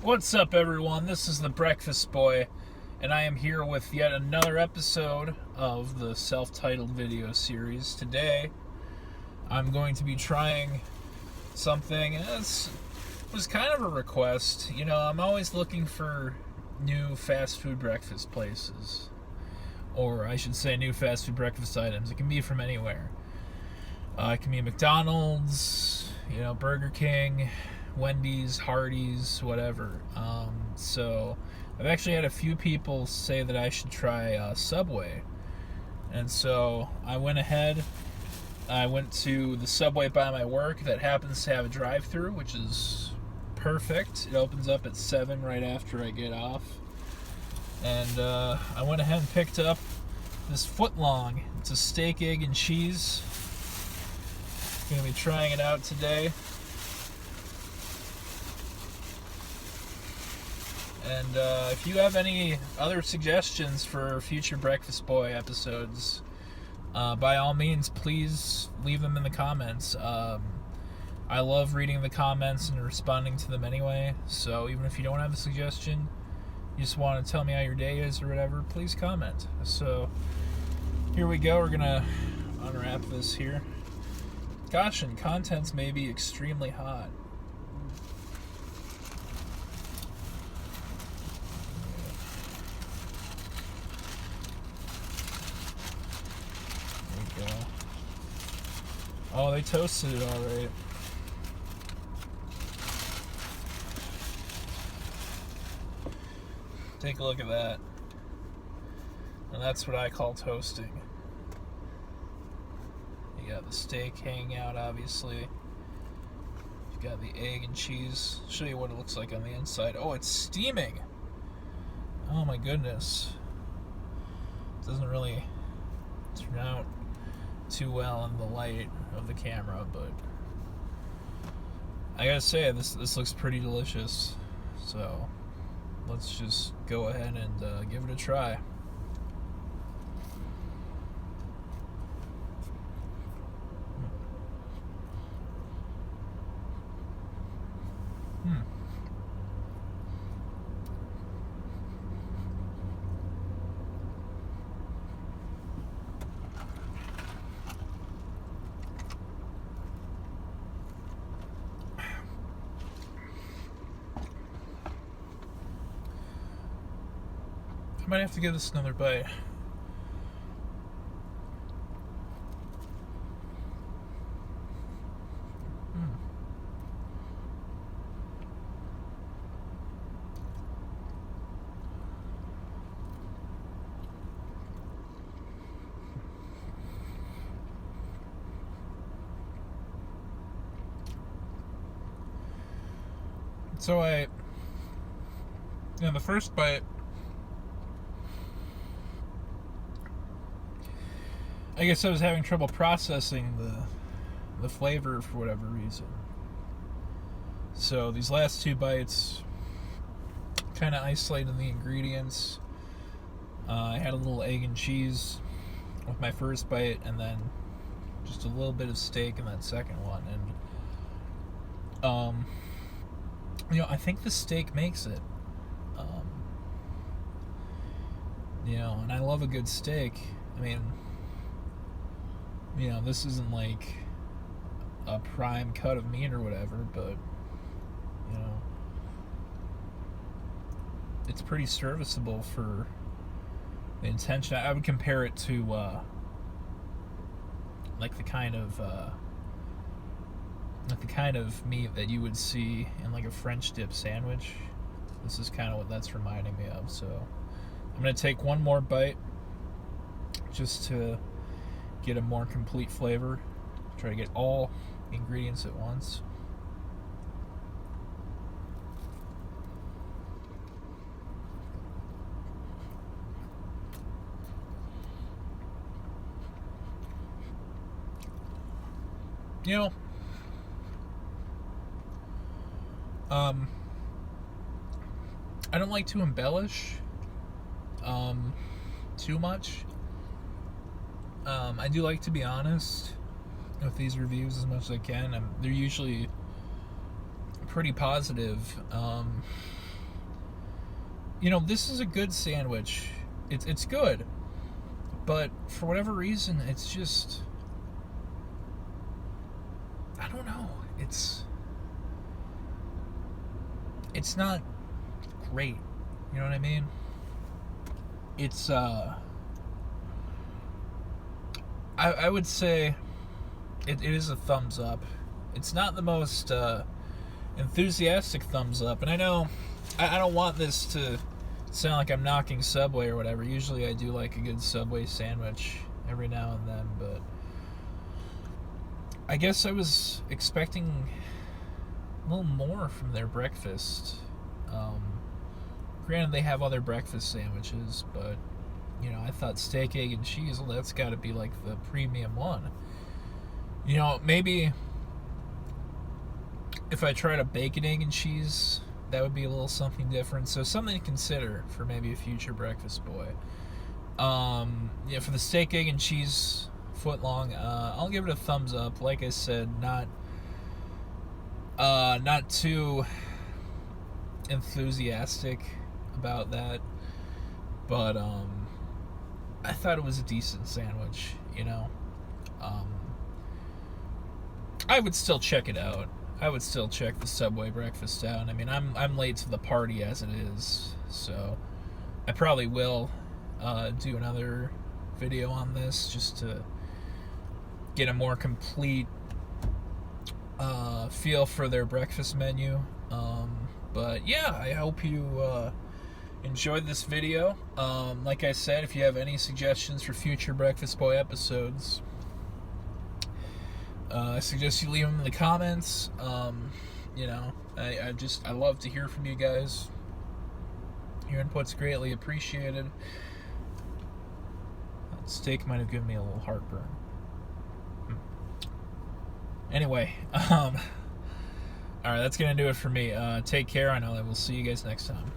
What's up, everyone? This is the Breakfast Boy, and I am here with yet another episode of the self-titled video series. Today, I'm going to be trying something. It was kind of a request. You know, I'm always looking for new fast food breakfast places. Or I should say new fast food breakfast items. It can be from anywhere. It can be McDonald's, Burger King, Wendy's, Hardee's, whatever. So I've actually had a few people say that I should try Subway. And so I went ahead. I went to the Subway by my work that happens to have a drive-thru, which is perfect. It opens up at 7 right after I get off. And I went ahead and picked up this footlong. It's a steak, egg, and cheese. I'm going to be trying it out today. And if you have any other suggestions for future Breakfast Boy episodes, by all means, please leave them in the comments. I love reading the comments and responding to them anyway, so even if you don't have a suggestion, you just want to tell me how your day is or whatever, please comment. So here we go. We're going to unwrap this here. Gosh, and contents may be extremely hot. There we go. Oh, they toasted it all right. Take a look at that. And that's what I call toasting. You got the steak hanging out, obviously. You've got the egg and cheese. I'll show you what it looks like on the inside. Oh, it's steaming! Oh my goodness. It doesn't really turn out too well in the light of the camera, but I gotta say, this looks pretty delicious. So let's just go ahead and give it a try. I might have to give this another bite. So the first bite, I guess I was having trouble processing the flavor for whatever reason. So these last two bites kind of isolated the ingredients. I had a little egg and cheese with my first bite, and then just a little bit of steak in that second one. And I think the steak makes it. And I love a good steak. I mean, this isn't like a prime cut of meat or whatever, but it's pretty serviceable for the intention. I would compare it to like the kind of meat that you would see in like a French dip sandwich. This is kind of what that's reminding me of. So I'm going to take one more bite just to get a more complete flavor. Try to get all ingredients at once. I don't like to embellish too much. I do like to be honest with these reviews as much as I can. They're usually pretty positive. this is a good sandwich. It's good, but for whatever reason, it's just, I don't know. It's not great. You know what I mean? It's I would say it is a thumbs up. It's not the most enthusiastic thumbs up, and I know I don't want this to sound like I'm knocking Subway or whatever. Usually I do like a good Subway sandwich every now and then, but I guess I was expecting a little more from their breakfast. Granted, they have other breakfast sandwiches, but I thought steak, egg, and cheese, well, that's got to be like the premium one. Maybe if I tried a bacon, egg, and cheese, that would be a little something different. So something to consider for maybe a future breakfast boy. For the steak, egg, and cheese footlong, I'll give it a thumbs up. Like I said, not too enthusiastic about that, but I thought it was a decent sandwich. I would still check it out. I would still check the Subway breakfast out. I mean, I'm late to the party as it is, so I probably will do another video on this just to get a more complete feel for their breakfast menu. But yeah, I hope you enjoyed this video. Like I said, if you have any suggestions for future Breakfast Boy episodes, I suggest you leave them in the comments. I love to hear from you guys. Your input's greatly appreciated. That steak might have given me a little heartburn. Anyway, alright, that's gonna do it for me. Take care, and I will see you guys next time.